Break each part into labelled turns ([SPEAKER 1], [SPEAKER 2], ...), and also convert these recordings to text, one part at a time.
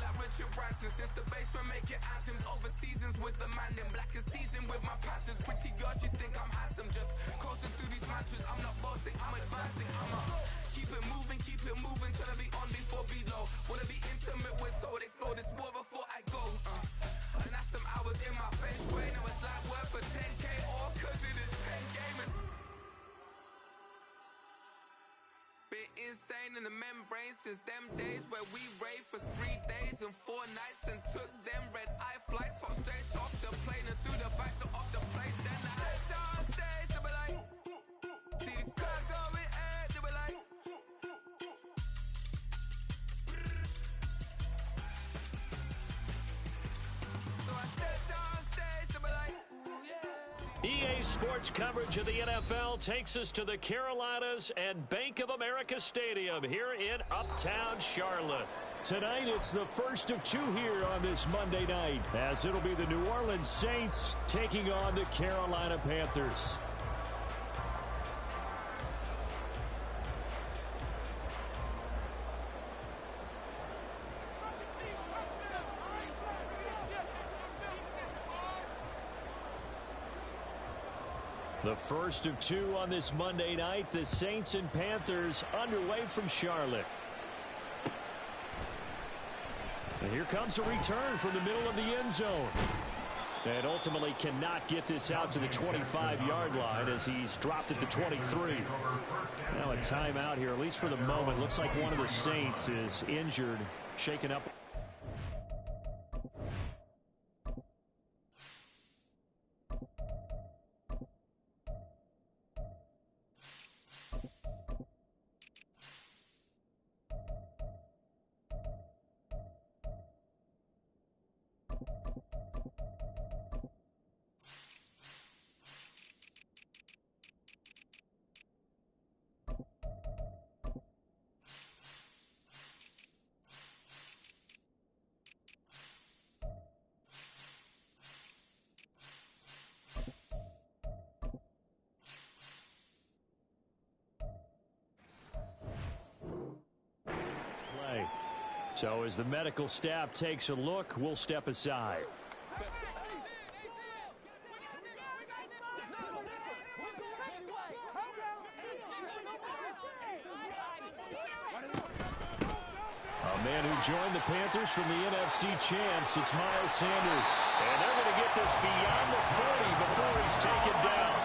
[SPEAKER 1] like Richard Branson. Since the basement making anthems over seasons with the man. Them black is teasing with my patterns. Pretty girls, you think I'm handsome. Just coasting through these matches. I'm not bossing, I'm advancing. Keep it moving till I be on before below. Wanna be intimate with soul, explode this war before I go. And that's some hours in my feng shui. Now it's like work for 10K or cause it is 10 gamers. Been insane in the membrane since them days where we raved for 3 days and 4 nights and took them red eye flights. Hop straight off the plane and through the back door of the place. Then I head on stage, they were like, see the crowd going ahead, they were like. So I stepped on stage, they were like, ooh yeah.
[SPEAKER 2] EA Sports coverage of the NFL takes us to the Carolinas and Bank of America Stadium here in Uptown Charlotte. Tonight, it's the first of 2 here on this Monday night, as it'll be the New Orleans Saints taking on the Carolina Panthers. The first of 2 on this Monday night, the Saints and Panthers underway from Charlotte. And here comes a return from the middle of the end zone. And ultimately cannot get this out to the 25-yard line as he's dropped at the 23. Now a timeout here, at least for the moment. Looks like one of the Saints is injured, shaken up. So as the medical staff takes a look, we'll step aside. A man who joined the Panthers from the NFC champs, it's Miles Sanders. And they're going to get this beyond the 40 before he's taken down.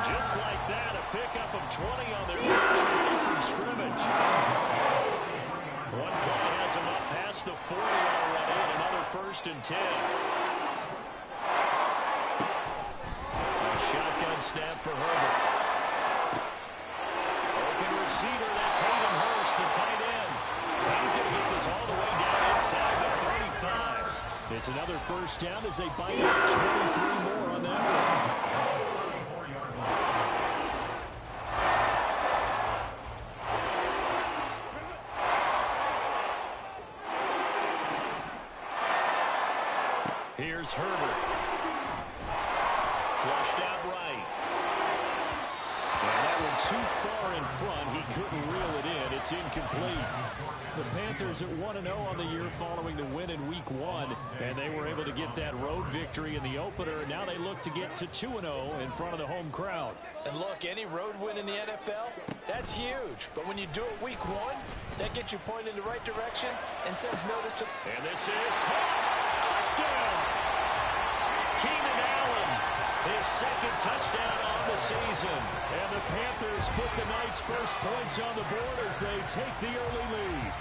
[SPEAKER 2] Just like that, a pickup of 20 on their first play from scrimmage. One play has him up past the 40 already, and another 1st and 10. A shotgun snap for Herbert. Open receiver, that's Hayden Hurst, the tight end. He's going to get this all the way down inside the 45. It's another 1st down as they bite out 23 more on that one. Here's Herbert. Flushed out right. And that one too far in front. He couldn't reel it in. It's incomplete. The Panthers at 1-0 on the year following the win in Week 1. And they were able to get that road victory in the opener. Now they look to get to 2-0 in front of the home crowd.
[SPEAKER 3] And look, any road win in the NFL, that's huge. But when you do it Week 1, that gets you pointed in the right direction and sends notice to...
[SPEAKER 2] And this is caught. Touchdown! Keenan Allen, his 2nd touchdown on the season. And the Panthers put the Knights' first points on the board as they take the early lead.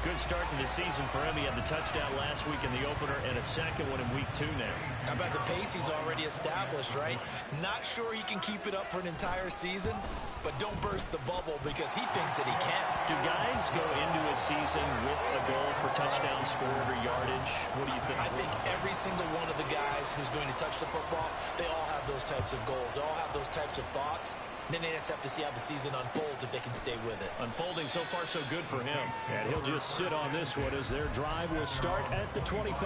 [SPEAKER 2] Good start to the season for him. He had the touchdown last week in the opener and a 2nd one in Week 2 now.
[SPEAKER 3] How about the pace he's already established, right? Not sure he can keep it up for an entire season, but don't burst the bubble because he thinks that he can.
[SPEAKER 2] Do guys go into a season with a goal for touchdown scored or yardage? What do you think?
[SPEAKER 3] I think every single one of the guys who's going to touch the football, they all have those types of goals. They all have those types of thoughts. Then they just have to see how the season unfolds if they can stay with it.
[SPEAKER 2] Unfolding so far so good for him. And he'll just sit on this one as their drive will start at the 25.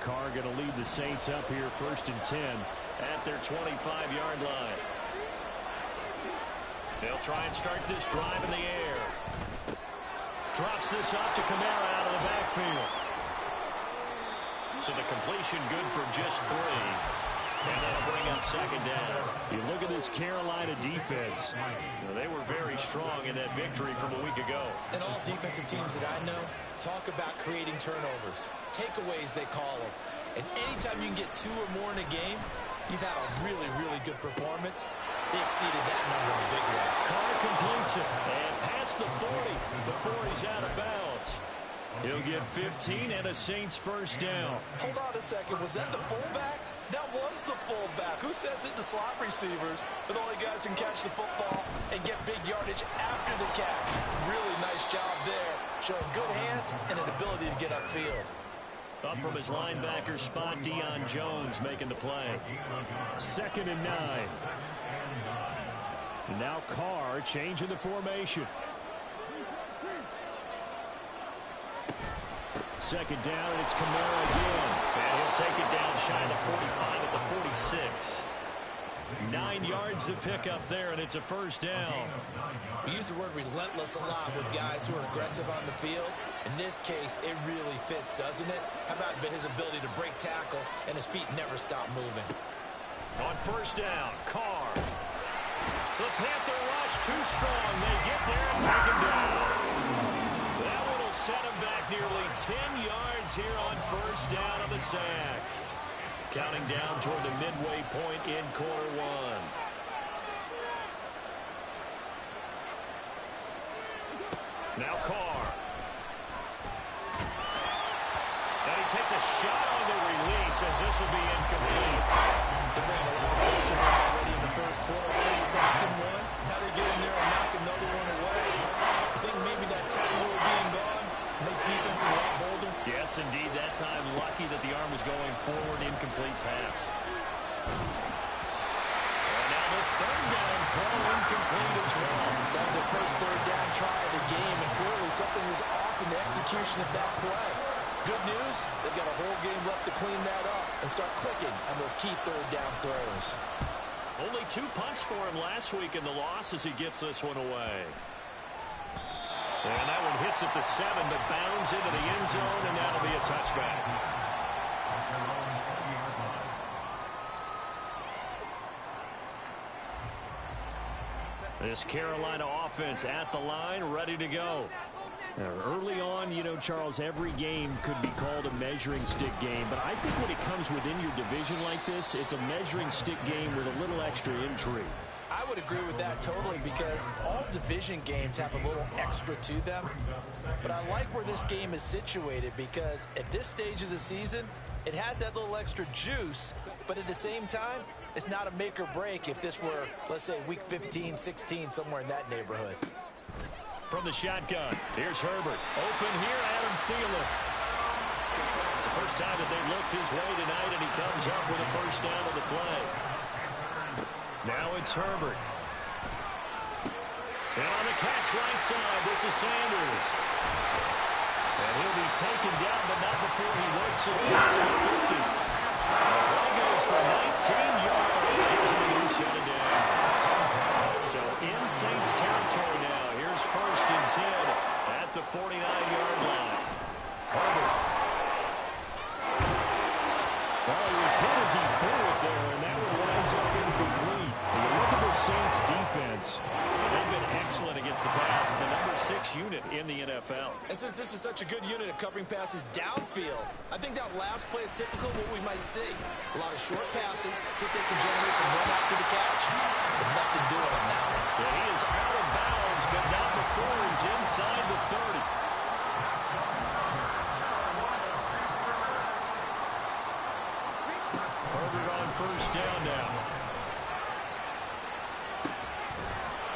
[SPEAKER 2] Carr going to lead the Saints up here 1st and 10 at their 25-yard line. They'll try and start this drive in the air. Drops this off to Kamara out of the backfield. So the completion good for just 3. And that'll bring up second down. You look at this Carolina defense. They were very strong in that victory from a week ago.
[SPEAKER 3] And all defensive teams that I know talk about creating turnovers. Takeaways, they call them. And anytime you can get 2 or more in a game, you've had a really, really good performance. They exceeded that number in a big way.
[SPEAKER 2] Carr completes it and past the 40 before he's out of bounds. He'll get 15 and a Saints first down.
[SPEAKER 3] Hold on a second. Was that the fullback? That was the fullback. Who says it to slot receivers? But the only guys who can catch the football and get big yardage after the catch. Really nice job there. Showing good hands and an ability to get upfield.
[SPEAKER 2] Up from his linebacker spot, Deion Jones making the play. 2nd and 9. Now Carr changing the formation. 2nd down, and it's Kamara again. And he'll take it down shy of the 45 at the 46. 9 yards to pick up there, and it's a first down.
[SPEAKER 3] We use the word relentless a lot with guys who are aggressive on the field. In this case, it really fits, doesn't it? How about his ability to break tackles and his feet never stop moving?
[SPEAKER 2] On first down, Carr. The Panther rush too strong. They get there and take him down. That one will set him back nearly 10 yards here on first down on the sack. Counting down toward the midway point in quarter 1. Now Carr. And he takes a shot on the release as this will be incomplete.
[SPEAKER 3] They ran a long portion already in the first quarter. Already sacked him once. Now they get in there and knock another one away. I think maybe that tech rule being gone makes defenses a lot bolder.
[SPEAKER 2] Yes, indeed. That time lucky that the arm was going forward. Incomplete pass. And now the 3rd down throw incomplete as well.
[SPEAKER 3] That was the first 3rd down try of the game, and clearly something was off in the execution of that play. Good news, they've got a whole game left to clean that up and start clicking on those key 3rd down throws.
[SPEAKER 2] Only 2 punts for him last week in the loss as he gets this one away. And that one hits at the 7, but bounds into the end zone, and that'll be a touchback. This Carolina offense at the line, ready to go. Now, early on, you know, Charles, every game could be called a measuring stick game. But I think when it comes within your division like this, it's a measuring stick game with a little extra intrigue.
[SPEAKER 3] I would agree with that totally because all division games have a little extra to them. But I like where this game is situated because at this stage of the season, it has that little extra juice. But at the same time, it's not a make or break if this were, let's say, week 15, 16, somewhere in that neighborhood.
[SPEAKER 2] From the shotgun, here's Herbert. Open here, Adam Thielen. It's the first time that they've looked his way tonight, and he comes up with a first down on the play. Now it's Herbert. And on the catch right side, this is Sanders. And he'll be taken down, but not before he works it past the 50. The play goes for 19 yards. Gives him a new set of downs. So in Saints territory now. Here's 1st and 10 at the 49-yard line. Herbert. Well, he was hit as he threw it there, and that one winds up incomplete. When you look at the Saints defense, they've been excellent against the pass, the number 6 unit in the NFL.
[SPEAKER 3] And since this is such a good unit of covering passes downfield, I think that last play is typical of what we might see. A lot of short passes, see if they can generate some run after the catch, but nothing doing on that one.
[SPEAKER 2] Yeah, he is out of bounds, but not before he's inside the 30. Herbert on first down now.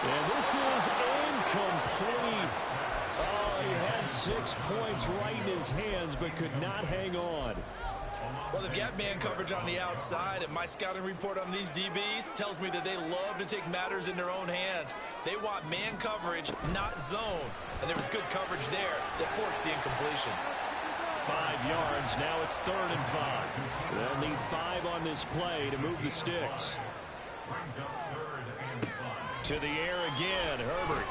[SPEAKER 2] And this is incomplete. Oh, he had 6 points right in his hands, but could not hang on.
[SPEAKER 3] Well, they've got man coverage on the outside, and my scouting report on these DBs tells me that they love to take matters in their own hands. They want man coverage, not zone. And there was good coverage there that forced the incompletion.
[SPEAKER 2] 5 yards. Now it's 3rd and 5. They'll need 5 on this play to move the sticks. To the air again, Herbert.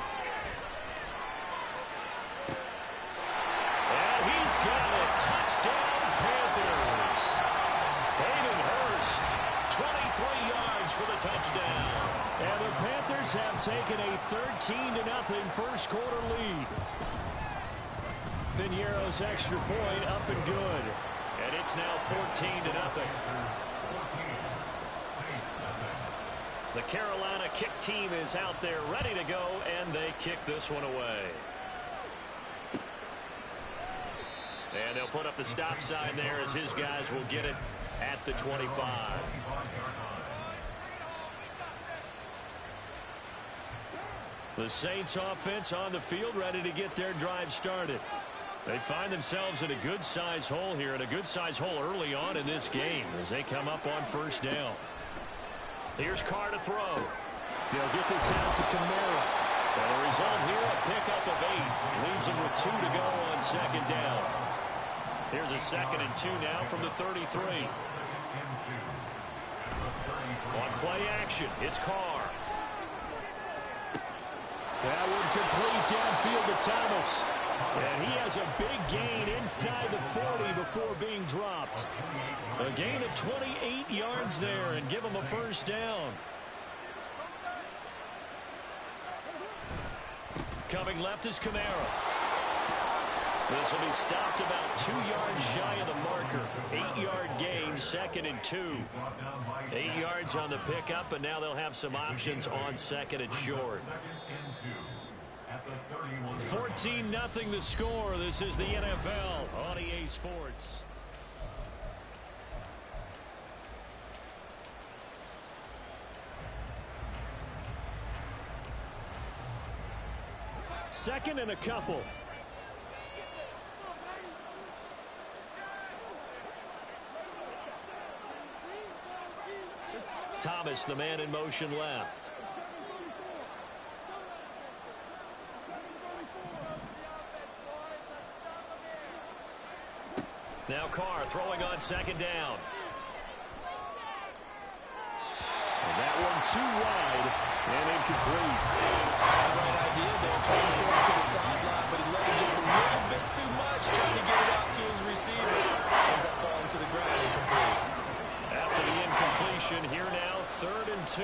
[SPEAKER 2] touchdown. And the Panthers have taken a 13-0 first quarter lead. Piñeiro's extra point up and good. And it's now 14-0. The Carolina kick team is out there ready to go, and they kick this one away. And they'll put up the stop sign there as his guys will get it at the 25. The Saints offense on the field ready to get their drive started. They find themselves in a good-sized hole here, and a good-sized hole early on in this game as they come up on first down. Here's Carr to throw. They'll get this out to Kamara. And the result here, a pickup of 8. Leaves them with 2 to go on second down. Here's a 2nd and 2 now from the 33. On play action, it's Carr. That one complete downfield to Thomas. And he has a big gain inside the 40 before being dropped. A gain of 28 yards there and give him a first down. Coming left is Kamara. This will be stopped about 2 yards shy of the marker. 8-yard gain, 2nd and 2. 8 yards on the pickup, and now they'll have some options on 2nd and short. 14-0 the score. This is the NFL on EA Sports. Second and a couple. Thomas, the man in motion left. Now Carr throwing on second down. And that one too wide and incomplete.
[SPEAKER 3] The right idea there, trying to throw it to the sideline, but he let him just a little bit too much, trying to get it out to his receiver. Ends up falling to the ground, incomplete.
[SPEAKER 2] After the incompletion, here now, 3rd and 2.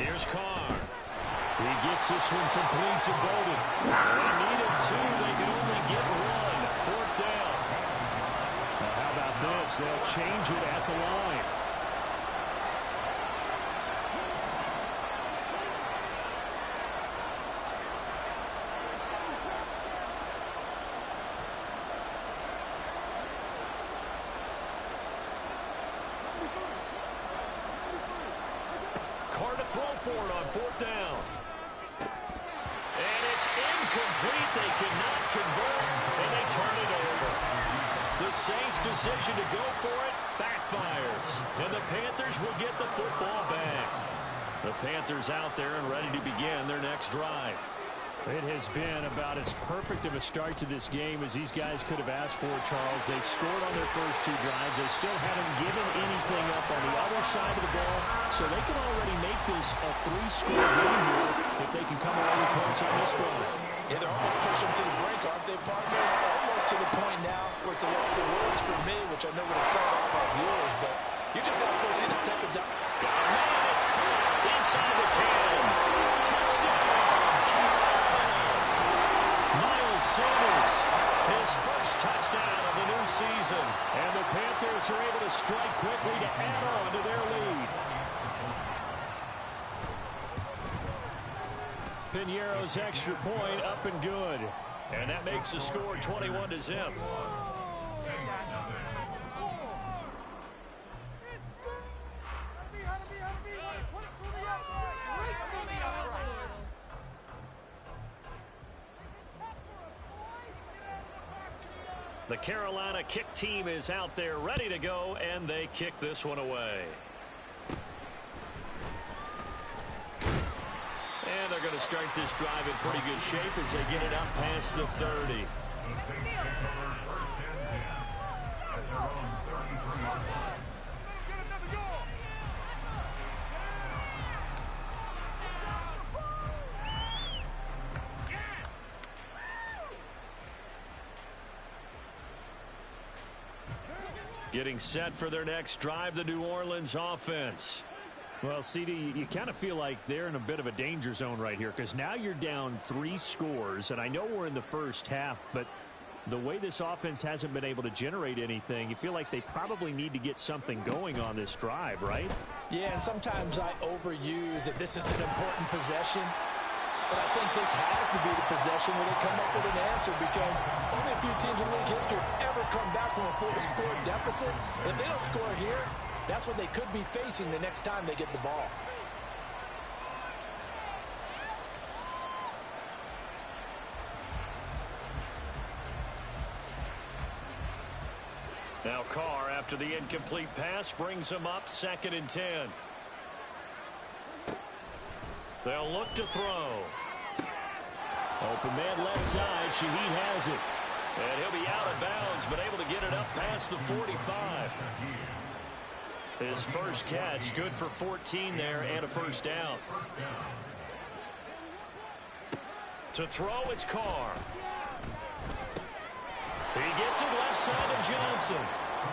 [SPEAKER 2] Here's Carr. He gets this one complete to Bowden. They needed 2. They can only get 1. 4th down. Now how about this? They'll change it at the line. Carr to throw for it on 4th down. And it's incomplete. They cannot convert, and they turn it over. The Saints' decision to go for it backfires, and the Panthers will get the football back. The Panthers out there and ready to begin their next drive. It has been about as perfect of a start to this game as these guys could have asked for, Charles. They've scored on their first 2 drives. They still haven't given anything up on the other side of the ball, so they can already make this a 3-score game here if they can come away with points on this drive.
[SPEAKER 3] Yeah, they're almost pushing to the break, aren't they, partner? Almost to the point now where it's a loss of words for me, which I know would excite all our viewers, but you're just not supposed to see that type of...
[SPEAKER 2] Man, it's caught inside the 10. Touchdown! Miles Sanders, his first touchdown of the new season. And the Panthers are able to strike quickly to add on to their lead. Piñeiro's extra point up and good. And that makes the score 21-0. The Carolina kick team is out there ready to go, and they kick this one away. And they're going to start this drive in pretty good shape as they get it up past the 30. Getting set for their next drive, the New Orleans offense.
[SPEAKER 4] Well, CD, you kind of feel like they're in a bit of a danger zone right here because now you're down 3 scores, and I know we're in the first half, but the way this offense hasn't been able to generate anything, you feel like they probably need to get something going on this drive, right?
[SPEAKER 3] Yeah, and sometimes I overuse that this is an important possession, but I think this has to be the possession where they come up with an answer because only a few teams in league history have ever come back from a 40-score deficit. If they don't score here, that's what they could be facing the next time they get the ball.
[SPEAKER 2] Now Carr, after the incomplete pass, brings him up 2nd and 10. They'll look to throw.
[SPEAKER 4] Open man left side. Shaheed has it.
[SPEAKER 2] And he'll be out of bounds, but able to get it up past the 45. His first catch, good for 14 there and a first down. To throw, it's Carr. He gets it left side of Johnson.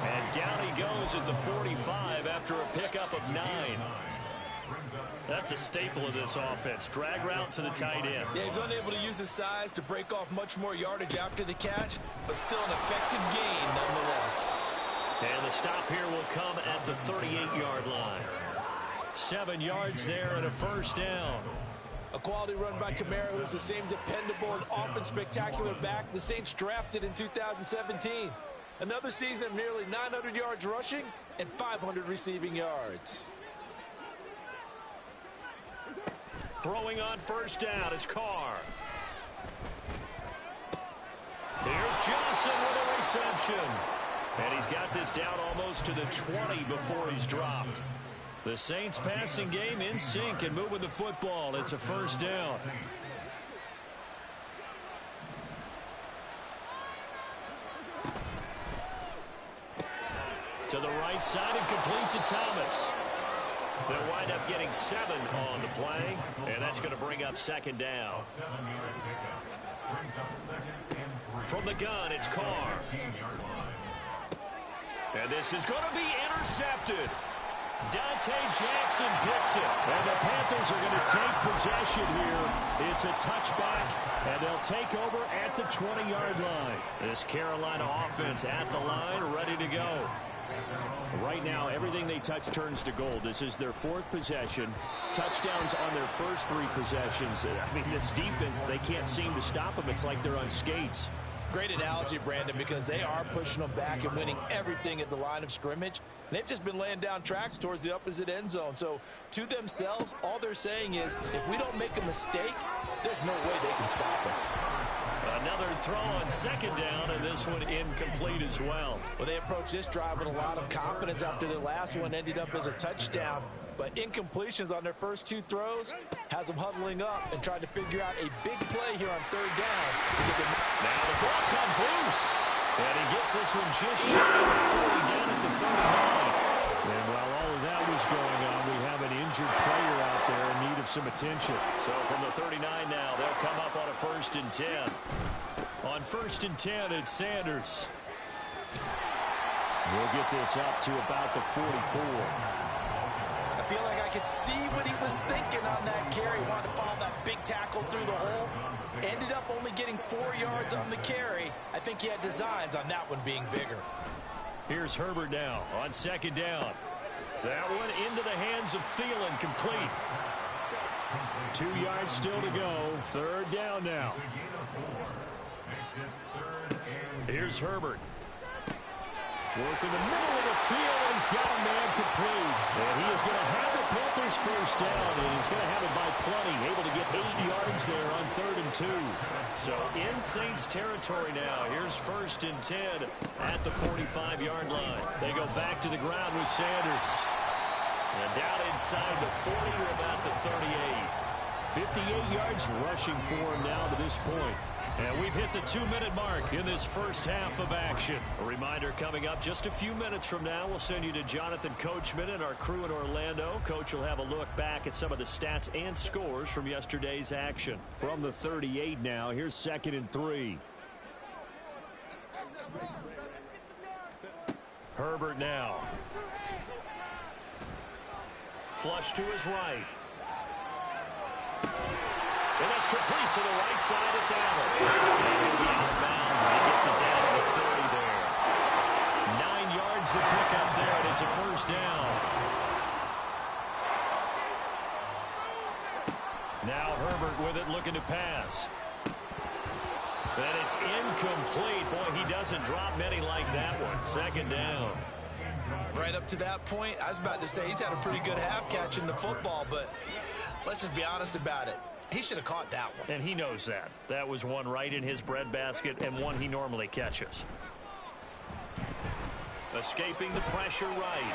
[SPEAKER 2] And down he goes at the 45 after a pickup of 9. That's a staple of this offense. Drag route to the tight end.
[SPEAKER 3] Yeah, he's unable to use his size to break off much more yardage after the catch, but still an effective gain nonetheless.
[SPEAKER 2] And the stop here will come at the 38-yard line. 7 yards there and a first down.
[SPEAKER 3] A quality run by Kamara, who's the same dependable and often spectacular back the Saints drafted in 2017. Another season of nearly 900 yards rushing and 500 receiving yards.
[SPEAKER 2] Throwing on first down is Carr. Here's Johnson with a reception. And he's got this down almost to the 20 before he's dropped. The Saints passing game in sync and moving the football. It's a first down. To the right side and complete to Thomas. They'll wind up getting 7 on the play, and that's going to bring up 2nd down. From the gun, it's Carr. And this is going to be intercepted. Dante Jackson picks it.
[SPEAKER 4] And the Panthers are going to take possession here. It's a touchback, and they'll take over at the 20-yard line.
[SPEAKER 2] This Carolina offense at the line, ready to go.
[SPEAKER 4] Right now, everything they touch turns to gold. This is their 4th possession. Touchdowns on their first 3 possessions. I mean, this defense, they can't seem to stop them. It's like they're on skates.
[SPEAKER 3] Great analogy, Brandon, because they are pushing them back and winning everything at the line of scrimmage. They've just been laying down tracks towards the opposite end zone. So to themselves, all they're saying is, if we don't make a mistake, there's no way they can stop us.
[SPEAKER 2] Another throw on 2nd down, and this one incomplete as well.
[SPEAKER 3] Well, they approached this drive with a lot of confidence after their last one ended up as a touchdown. But incompletions on their first 2 throws has them huddling up and trying to figure out a big play here on 3rd down.
[SPEAKER 2] Now the ball comes loose. And he gets this one just shy of 40 down at the 39.
[SPEAKER 4] And while all of that was going on, we have an injured player out there in need of some attention.
[SPEAKER 2] So from the 39 now, they'll come up on a 1st and 10. On 1st and 10, it's Sanders.
[SPEAKER 4] We'll get this up to about the 44.
[SPEAKER 3] I feel like I could see what he was thinking on that carry. Wanted to follow that big tackle through the hole. Ended up only getting 4 yards on the carry. I think he had designs on that one being bigger.
[SPEAKER 2] Here's Herbert now on 2nd down. That one into the hands of Thielen, complete.
[SPEAKER 4] 2 yards still to go. 3rd down now.
[SPEAKER 2] Here's Herbert.
[SPEAKER 4] Work in the middle of the field, and he's got a man complete.
[SPEAKER 2] And he is going to have the Panthers first down, and he's going to have it by plenty. Able to get 8 yards there on 3rd and 2. So in Saints territory now. Here's 1st and 10 at the 45-yard line. They go back to the ground with Sanders. And down inside the 40 to about the 38.
[SPEAKER 4] 58 yards rushing for him now to this point.
[SPEAKER 2] And we've hit the 2-minute mark in this first half of action. A reminder coming up just a few minutes from now, we'll send you to Jonathan Coachman and our crew in Orlando. Coach will have a look back at some of the stats and scores from yesterday's action.
[SPEAKER 4] From the 38 now, here's 2nd and 3.
[SPEAKER 2] Herbert now. Flush to his right. And that's complete to the right side. It's Allen. And he'll be out of bounds as he gets it down to the 30 there. 9 yards to pick up there, and it's a first down. Now Herbert with it, looking to pass. And it's incomplete. Boy, he doesn't drop many like that one. Second down.
[SPEAKER 3] Right up to that point, I was about to say he's had a pretty good half catching the football, but let's just be honest about it. He should have caught that one.
[SPEAKER 4] And he knows that. That was one right in his breadbasket and one he normally catches.
[SPEAKER 2] Escaping the pressure right.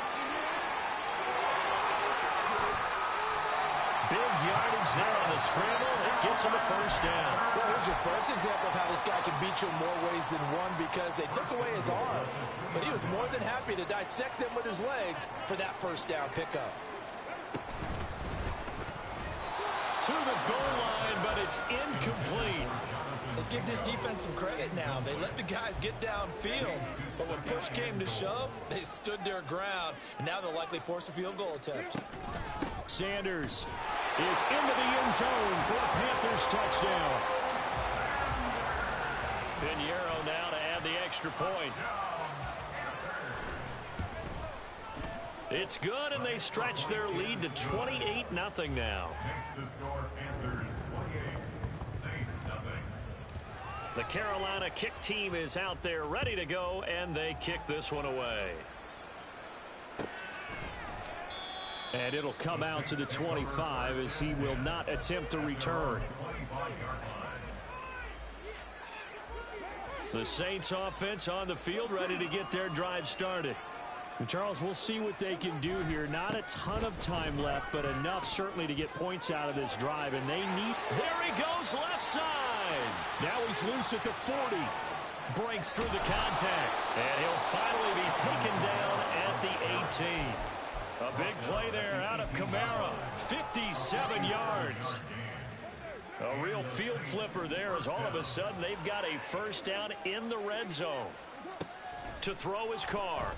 [SPEAKER 2] Big yardage there on the scramble. It gets him a first down.
[SPEAKER 3] Well, here's your first example of how this guy can beat you in more ways than one, because they took away his arm, but he was more than happy to dissect them with his legs for that first down pickup.
[SPEAKER 2] To the goal line, but it's incomplete.
[SPEAKER 3] Let's give this defense some credit now. They let the guys get downfield, but when push came to shove, they stood their ground, and now they'll likely force a field goal attempt.
[SPEAKER 4] Sanders is into the end zone for a Panthers touchdown.
[SPEAKER 2] Pinheiro now to add the extra point. It's good, and they stretch their lead to 28-0 now. The Carolina kick team is out there ready to go, and they kick this one away.
[SPEAKER 4] And it'll come out to the 25 as he will not attempt to return.
[SPEAKER 2] The Saints offense on the field ready to get their drive started.
[SPEAKER 4] And Charles, we'll see what they can do here. Not a ton of time left, but enough certainly to get points out of this drive. And they need...
[SPEAKER 2] There he goes, left side.
[SPEAKER 4] Now he's loose at the 40.
[SPEAKER 2] Breaks through the contact. And he'll finally be taken down at the 18. A big play there out of Kamara. 57 yards. A real field flipper there as all of a sudden they've got a first down in the red zone. To throw his Carr.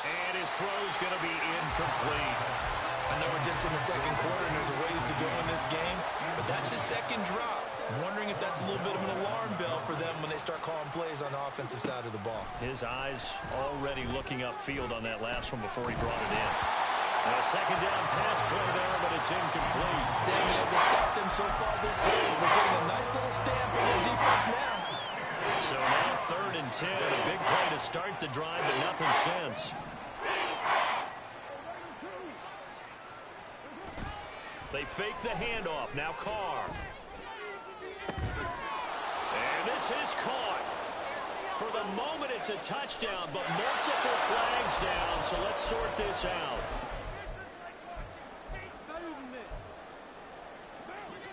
[SPEAKER 2] And his throw's going to be incomplete.
[SPEAKER 3] I know we're just in the second quarter and there's a ways to go in this game, but that's a second drop. I'm wondering if that's a little bit of an alarm bell for them when they start calling plays on the offensive side of the ball.
[SPEAKER 2] His eyes already looking upfield on that last one before he brought it in. And a second down pass play there, but it's incomplete.
[SPEAKER 3] They've been able to stop them so far this series. We're getting a nice little stand from their defense now.
[SPEAKER 2] So now 3rd and 10. A big play to start the drive, but nothing since. They fake the handoff. Now Carr. And this is caught. For the moment, it's a touchdown, but multiple flags down, so let's sort this out.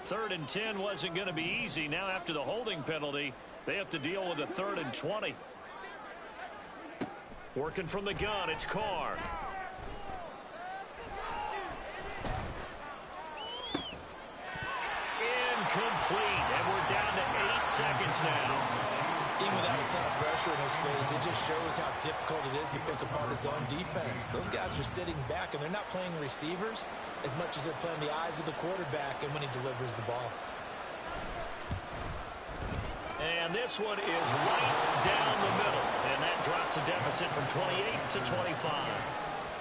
[SPEAKER 2] 3rd and 10 wasn't going to be easy. Now after the holding penalty, they have to deal with a 3rd and 20. Working from the gun, it's Carr. Incomplete, and we're down to 8 seconds now.
[SPEAKER 3] Even without a ton of pressure in his face, it just shows how difficult it is to pick apart his own defense. Those guys are sitting back, and they're not playing receivers as much as they're playing the eyes of the quarterback and when he delivers the ball.
[SPEAKER 2] And this one is right down the middle, and that drops a deficit from 28 to 25.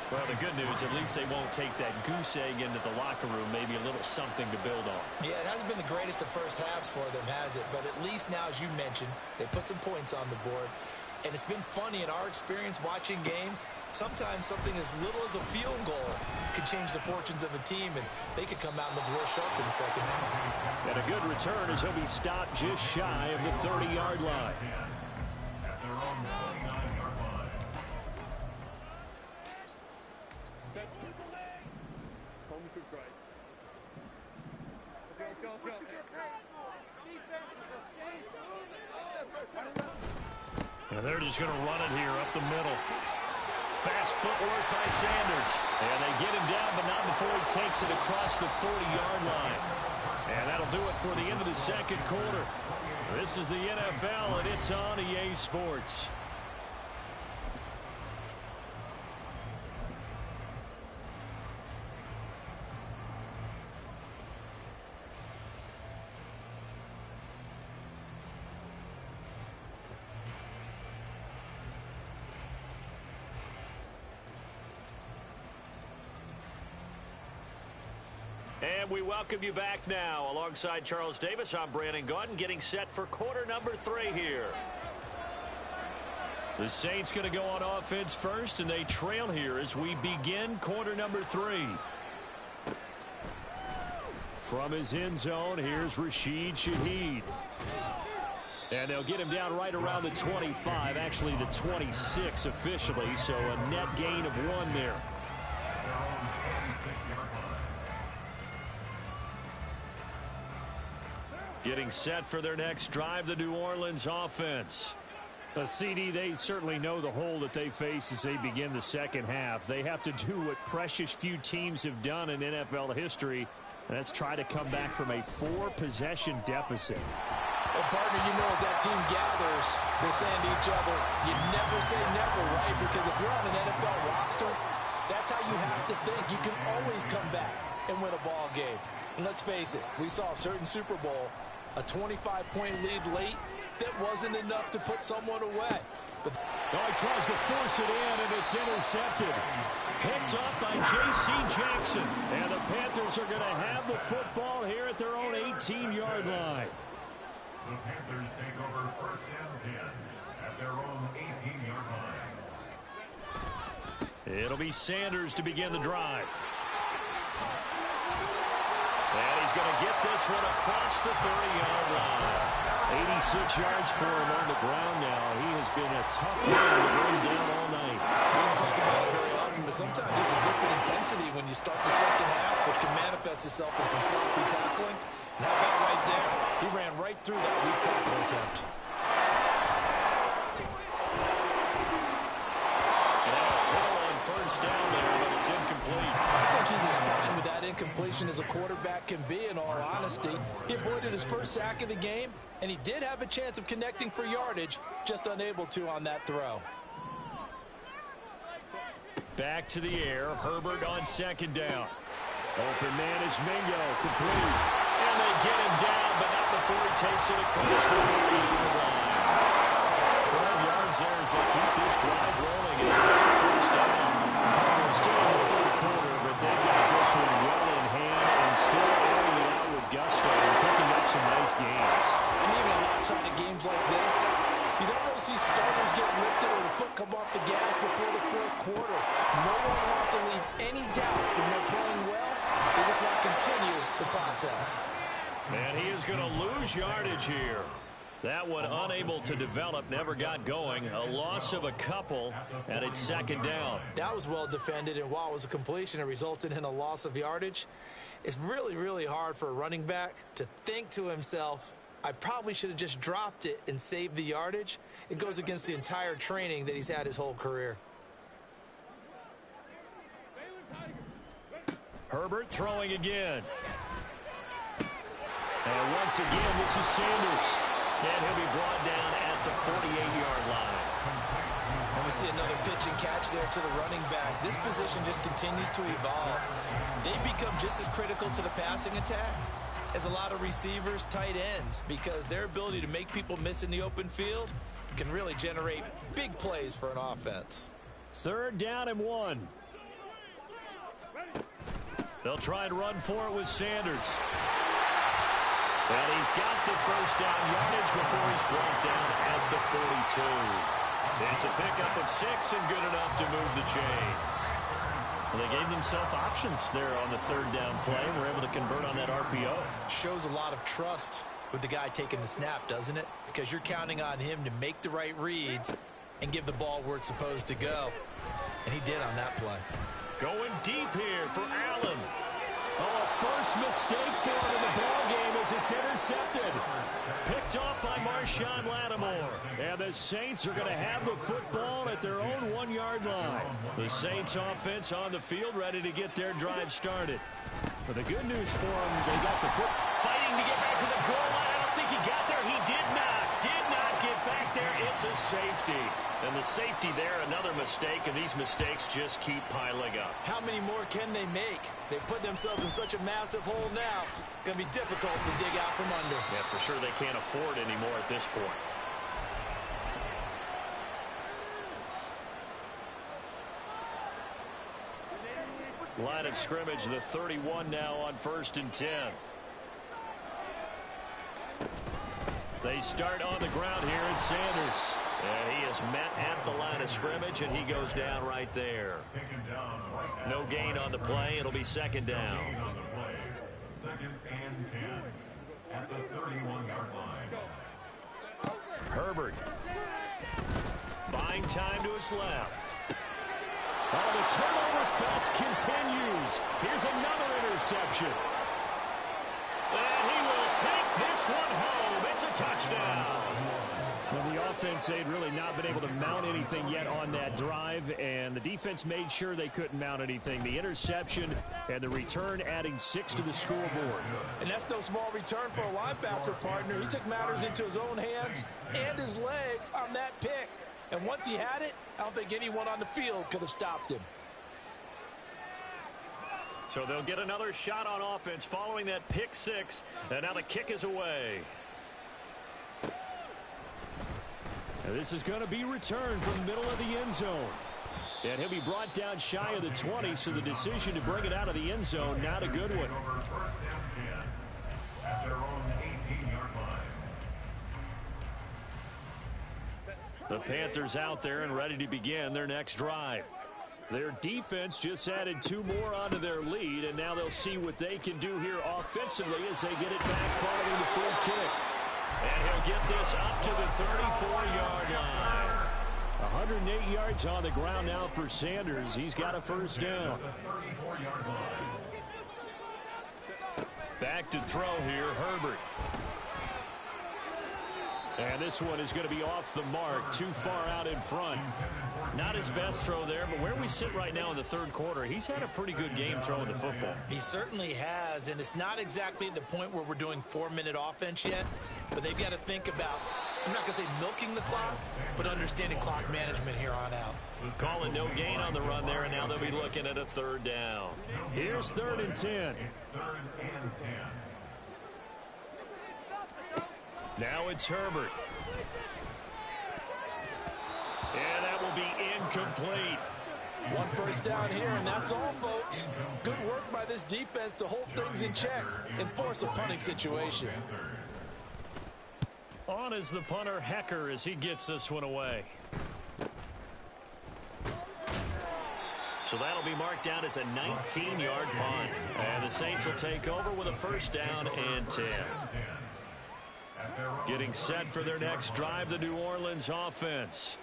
[SPEAKER 2] Well, the good news, at least they won't take that goose egg into the locker room, maybe a little something to build on.
[SPEAKER 3] Yeah, it hasn't been the greatest of first halves for them, has it? But at least now, as you mentioned, they put some points on the board. And it's been funny in our experience watching games. Sometimes something as little as a field goal can change the fortunes of a team, and they could come out and look real sharp in the second half.
[SPEAKER 4] And a good return as he'll be stopped just shy of the 30-yard line.
[SPEAKER 2] And they're just going to run it here up the middle. Fast footwork by Sanders. And they get him down, but not before he takes it across the 40-yard line. And that'll do it for the end of the second quarter.
[SPEAKER 4] This is the NFL, and it's on EA Sports. And we welcome you back now. Alongside Charles Davis, I'm Brandon Gaudin, getting set for quarter number 3 here. The Saints going to go on offense first, and they trail here as we begin quarter number 3. From his end zone, here's Rashid Shaheed. And they'll get him down right around the 25, actually the 26 officially, so a net gain of 1 there. Getting set for their next drive, the New Orleans offense. CD, they certainly know the hole that they face as they begin the second half. They have to do what precious few teams have done in NFL history, and that's try to come back from a 4-possession deficit.
[SPEAKER 3] Well, partner, you know, as that team gathers, they're saying to each other, you never say never, right? Because if you're on an NFL roster, that's how you have to think. You can always come back and win a ball game. And let's face it, we saw a certain Super Bowl, a 25-point lead late that wasn't enough to put someone away. But
[SPEAKER 4] he tries to force it in, and it's intercepted. Picked up by J.C. Jackson. And the Panthers are going to have the football here at their own 18-yard line.
[SPEAKER 5] The Panthers take over first and 10 at their own 18-yard line.
[SPEAKER 4] It'll be Sanders to begin the drive. And he's going to get this one across the 30-yard line. 86 yards for him on the ground now. He has been a tough man to run down all night.
[SPEAKER 3] We don't talk about it very often, but sometimes there's a dip in intensity when you start the second half, which can manifest itself in some sloppy tackling. And how about right there? He ran right through that weak tackle attempt.
[SPEAKER 4] And a throw on first down there, but it's incomplete.
[SPEAKER 3] I think he's as fine with that incompletion as a quarterback can be, in all honesty. He avoided his first sack of the game, and he did have a chance of connecting for yardage, just unable to on that throw.
[SPEAKER 4] Back to the air. Herbert on second down. Open man is Mingo. Complete. And they get him down, but not before he takes it across the 40-yard line. 12 yards there as they keep this drive rolling. It's another first down. Still in the third quarter, but they got this one well in hand and still airing it out with gusto and picking up some nice gains.
[SPEAKER 3] And even in lopsided games like this, you don't really see starters get lifted or the foot come off the gas before the fourth quarter. No one wants to leave any doubt when they're playing well. They just want to continue the process.
[SPEAKER 4] And he is going to lose yardage here. That one unable to develop, never got going. A loss of a couple, and it's second down.
[SPEAKER 3] That was well defended, and while it was a completion, it resulted in a loss of yardage. It's really, really hard for a running back to think to himself, I probably should have just dropped it and saved the yardage. It goes against the entire training that he's had his whole career.
[SPEAKER 4] Herbert throwing again. And once again, this is Sanders. And he'll be brought down at the 48-yard line.
[SPEAKER 3] And we see another pitch and catch there to the running back. This position just continues to evolve. They become just as critical to the passing attack as a lot of receivers, tight ends, because their ability to make people miss in the open field can really generate big plays for an offense.
[SPEAKER 4] Third down and 1. They'll try and run for it with Sanders. And he's got the first down yardage before he's brought down at the 42. It's a pickup of 6 and good enough to move the chains. Well, they gave themselves options there on the third down play and were able to convert on that RPO.
[SPEAKER 3] Shows a lot of trust with the guy taking the snap, doesn't it? Because you're counting on him to make the right reads and give the ball where it's supposed to go. And he did on that play.
[SPEAKER 4] Going deep here for Allen. Oh, first mistake for him in the ball game as it's intercepted. Picked off by Marshawn Lattimore. And the Saints are going to have the football at their own 1-yard line. The Saints offense on the field ready to get their drive started. But the good news for them, they got the foot fighting to get back to the goal line. I don't think he got there. He did not.
[SPEAKER 2] to safety. And the safety there, another mistake, and these mistakes just keep piling up.
[SPEAKER 3] How many more can they make? They put themselves in such a massive hole now. Going to be difficult to dig out from under.
[SPEAKER 2] Yeah, for sure they can't afford anymore at this point. Line of scrimmage, the 31 now on 1st and 10. They start on the ground here at Sanders. And he is met at the line of scrimmage, and he goes down right there. No gain on the play. It'll be 2nd down.
[SPEAKER 5] 2nd and 10 at the 31-yard line.
[SPEAKER 2] Herbert. Buying time to his left.
[SPEAKER 4] Oh, the turnover fest continues. Here's another interception.
[SPEAKER 2] And he will take this one home. It's a touchdown.
[SPEAKER 4] Well, the offense, they'd really not been able to mount anything yet on that drive, and the defense made sure they couldn't mount anything. The interception and the return adding 6 to the scoreboard.
[SPEAKER 3] And that's no small return for a linebacker partner. He took matters into his own hands and his legs on that pick. And once he had it, I don't think anyone on the field could have stopped him.
[SPEAKER 2] So they'll get another shot on offense following that pick 6, and now the kick is away.
[SPEAKER 4] And this is going to be returned from the middle of the end zone. And he'll be brought down shy of the 20, so the decision to bring it out of the end zone, not a good one.
[SPEAKER 5] First and 10 at their own 18-yard line.
[SPEAKER 2] The Panthers out there and ready to begin their next drive.
[SPEAKER 4] Their defense just added 2 more onto their lead, and now they'll see what they can do here offensively as they get it back following the free kick.
[SPEAKER 2] And he'll get this up to the 34-yard line.
[SPEAKER 4] 108 yards on the ground now for Sanders. He's got a 1st down.
[SPEAKER 2] Back to throw here, Herbert.
[SPEAKER 4] And this one is going to be off the mark, too far out in front.
[SPEAKER 2] Not his best throw there, but where we sit right now in the 3rd quarter, he's had a pretty good game throwing the football.
[SPEAKER 3] He certainly has, and it's not exactly at the point where we're doing 4-minute offense yet, but they've got to think about, I'm not going to say milking the clock, but understanding clock management here on out.
[SPEAKER 2] Calling no gain on the run there, and now they'll be looking at a 3rd down.
[SPEAKER 4] Here's 3rd and 10.
[SPEAKER 5] It's 3rd and 10.
[SPEAKER 2] Now it's Herbert. And that will be incomplete.
[SPEAKER 3] 1 first down here, and that's all, folks. Good work by this defense to hold things in check and force a punting situation.
[SPEAKER 2] On is the punter, Hecker, as he gets this one away. So that'll be marked down as a 19-yard punt. And the Saints will take over with a 1st down and 10. Getting set for their next drive, the New Orleans offense.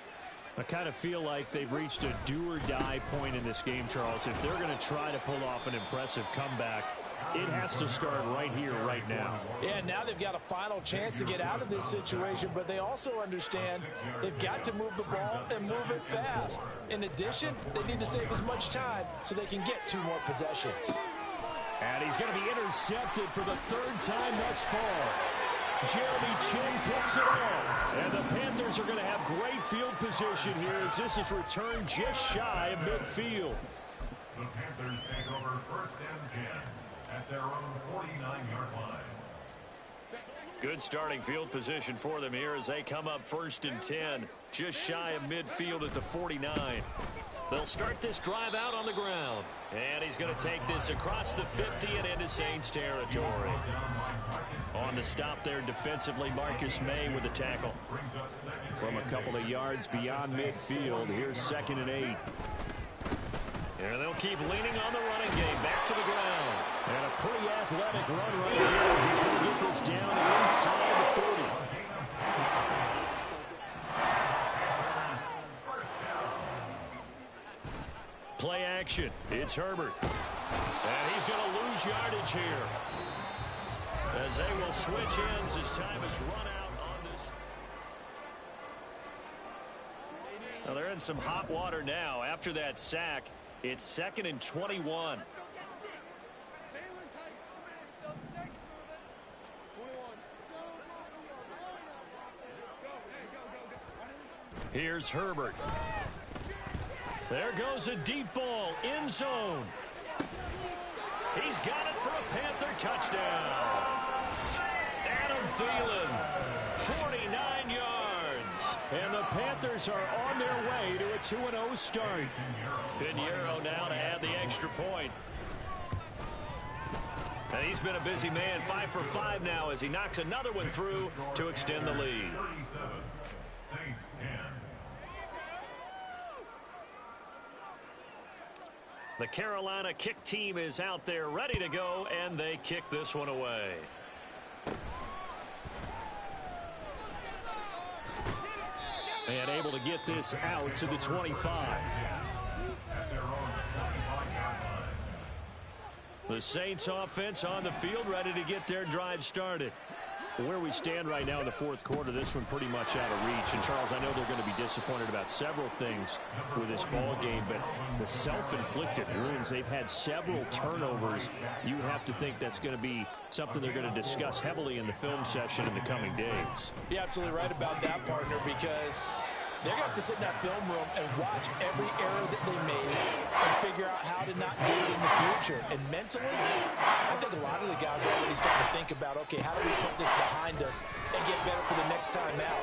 [SPEAKER 4] I kind of feel like they've reached a do-or-die point in this game, Charles. If they're going to try to pull off an impressive comeback, it has to start right here, right now.
[SPEAKER 3] Yeah, now they've got a final chance to get out of this situation, but they also understand they've got to move the ball and move it fast. In addition, they need to save as much time so they can get 2 more possessions.
[SPEAKER 4] And he's going to be intercepted for the 3rd time thus far. Jeremy Chinn picks it up. And the Panthers are going to have great field position here as this is returned just shy of midfield.
[SPEAKER 5] The Panthers take over 1st and 10 at their own 49-yard line.
[SPEAKER 2] Good starting field position for them here as they come up 1st and 10, just shy of midfield at the 49. They'll start this drive out on the ground. And he's going to take this across the 50 and into Saints territory. On the stop there defensively, Marcus May with the tackle.
[SPEAKER 4] From a couple of yards beyond midfield, here's 2nd and 8.
[SPEAKER 2] And they'll keep leaning on the running game. Back to the ground.
[SPEAKER 4] And a pretty athletic run right there. He's going to get this down inside the 40.
[SPEAKER 2] Play action. It's Herbert. And he's going to lose yardage here. As they will switch ends as time is run out on this. Now they're in some hot water now. After that sack, it's 2nd and 21. Here's Herbert. There goes a deep ball, end zone. He's got it for a Panther touchdown. Adam Thielen, 49 yards. And the Panthers are on their way to a 2-0 start. Pinheiro now to add the extra point. And he's been a busy man, 5 for 5 now as he knocks another one through to extend the lead.
[SPEAKER 5] Saints 10.
[SPEAKER 2] The Carolina kick team is out there ready to go, and they kick this one away.
[SPEAKER 4] And able to get this out to the 25.
[SPEAKER 2] The Saints offense on the field ready to get their drive started.
[SPEAKER 4] Where we stand right now in the fourth quarter, this one pretty much out of reach. And, Charles, I know they're going to be disappointed about several things with this ball game, but the self-inflicted wounds, they've had several turnovers. You have to think that's going to be something they're going to discuss heavily in the film session in the coming days.
[SPEAKER 3] You're absolutely right about that, partner, because they're going to have to sit in that film room and watch every error that they made and figure out how to not do it in the future. And mentally, I think a lot of the guys are already starting to think about, okay, how do we put this behind us and get better for the next time out?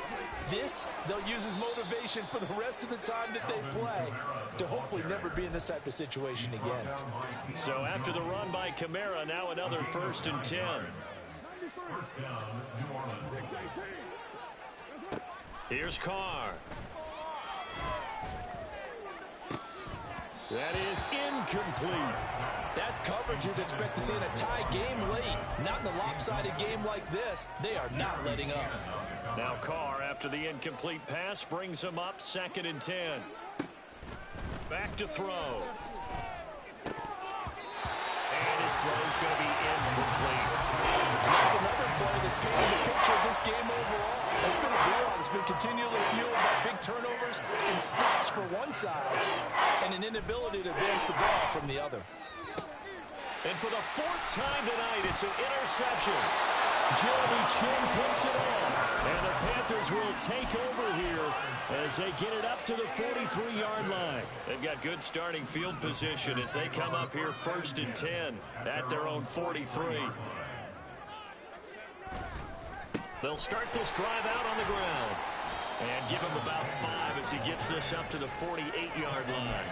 [SPEAKER 3] This, they'll use as motivation for the rest of the time that they play to hopefully never be in this type of situation again.
[SPEAKER 2] So after the run by Kamara, now another 1st and 10.
[SPEAKER 5] First down, New Orleans.
[SPEAKER 2] Here's Carr. That is incomplete.
[SPEAKER 3] That's coverage you'd expect to see in a tie game late. Not in a lopsided game like this. They are not letting up.
[SPEAKER 2] Now Carr, after the incomplete pass, brings him up 2nd and 10. Back to throw. And his throw's going to be incomplete.
[SPEAKER 3] And that's another play that's painted the picture of this game overall. It's been a blowout. It's been continually fueled by big turnovers and stops for one side and an inability to advance the ball from the other.
[SPEAKER 2] And for the 4th time tonight, it's an interception. Jeremy Chinn puts it on. And the Panthers will take over here as they get it up to the 43-yard line. They've got good starting field position as they come up here 1st and 10 at their own 43. They'll start this drive out on the ground. And give him about 5 as he gets this up to the 48-yard line.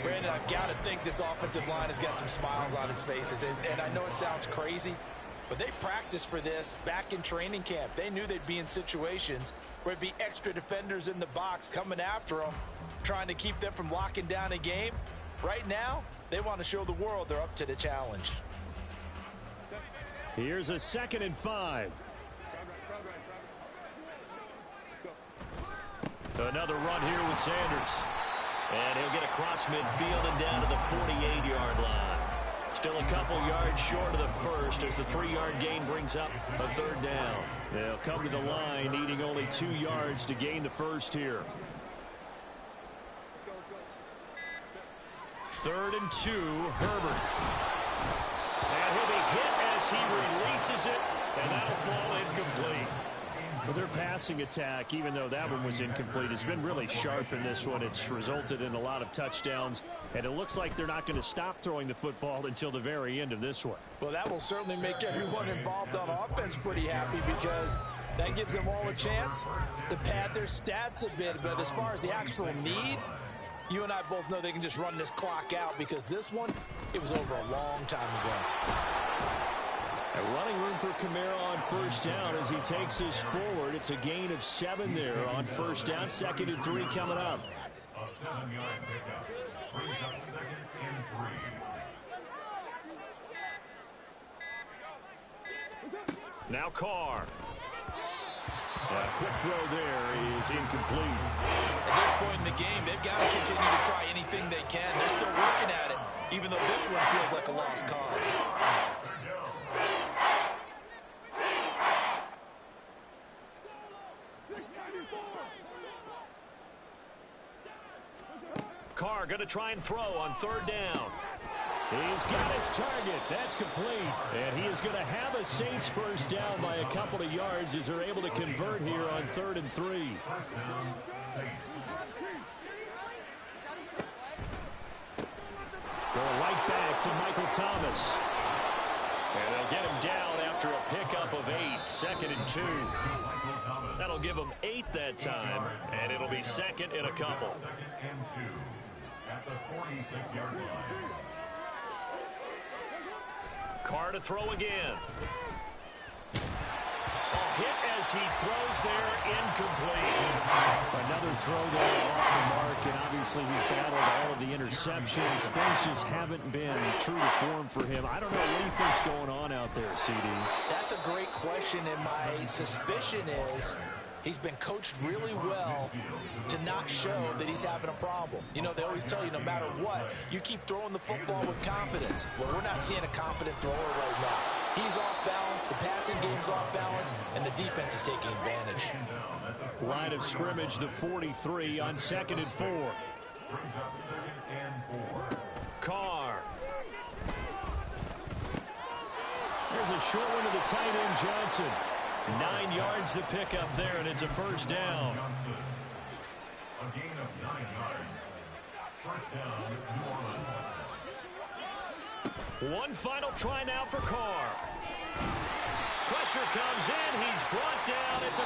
[SPEAKER 3] Brandon, I've got to think this offensive line has got some smiles on its faces. And I know it sounds crazy, but they practiced for this back in training camp. They knew they'd be in situations where there'd be extra defenders in the box coming after them, trying to keep them from locking down a game. Right now, they want to show the world they're up to the challenge.
[SPEAKER 4] Here's a 2nd and 5.
[SPEAKER 2] Another run here with Sanders. And he'll get across midfield and down to the 48-yard line. Still a couple yards short of the first as the 3-yard gain brings up a 3rd down.
[SPEAKER 4] They'll come to the line needing only 2 yards to gain the first here.
[SPEAKER 2] 3rd and 2, Herbert. And he'll be hit as he releases it, and that'll fall incomplete.
[SPEAKER 4] But their passing attack, even though that one was incomplete, has been really sharp in this one. It's resulted in a lot of touchdowns, and it looks like they're not going to stop throwing the football until the very end of this one.
[SPEAKER 3] Well, that will certainly make everyone involved on offense pretty happy because that gives them all a chance to pad their stats a bit. But as far as the actual need, you and I both know they can just run this clock out because this one, it was over a long time ago.
[SPEAKER 4] A running room for Kamara on 1st down as he takes us forward. It's a gain of 7 there on 1st down. 2nd and 3 coming up.
[SPEAKER 5] A 7-yard pickup brings up 2nd and 3.
[SPEAKER 2] Now Carr.
[SPEAKER 4] A quick throw there is incomplete.
[SPEAKER 3] At this point in the game, they've got to continue to try anything they can. They're still working at it, even though this one feels like a lost cause.
[SPEAKER 2] Carr going to try and throw on 3rd down.
[SPEAKER 4] He's got his target. That's complete. And he is going to have a Saints 1st down by a couple of yards as they're able to convert here on
[SPEAKER 2] on 3rd and 3.
[SPEAKER 5] First down, Saints.
[SPEAKER 2] Going right back to Michael Thomas. And they'll get him down after a pickup of 8. 2nd and 2. That'll give him 8 that time, and it'll be 2nd and a couple.
[SPEAKER 5] 2nd and 2 at the 46-yard line.
[SPEAKER 2] Carr to throw again. A hit as he throws there, incomplete.
[SPEAKER 4] Another throw there off the mark, and obviously he's battled all of the interceptions. Things just haven't been true to form for him. I don't know what he thinks going on out there, CD.
[SPEAKER 3] That's a great question, and my suspicion is he's been coached really well to not show that he's having a problem. You know, they always tell you no matter what, you keep throwing the football with confidence. Well, we're not seeing a confident thrower right now. He's off balance, the passing game's off balance, and the defense is taking advantage.
[SPEAKER 2] Line of scrimmage, the 43 on 2nd and 4.
[SPEAKER 5] Brings up 2nd and 4.
[SPEAKER 2] Carr. Here's a short one to the tight end, Johnson. 9 yards to pick up there, and it's a first down.
[SPEAKER 5] Johnson. A gain of 9 yards. First down, New Orleans.
[SPEAKER 2] One final try now for Carr. Pressure comes in. He's brought down. It's a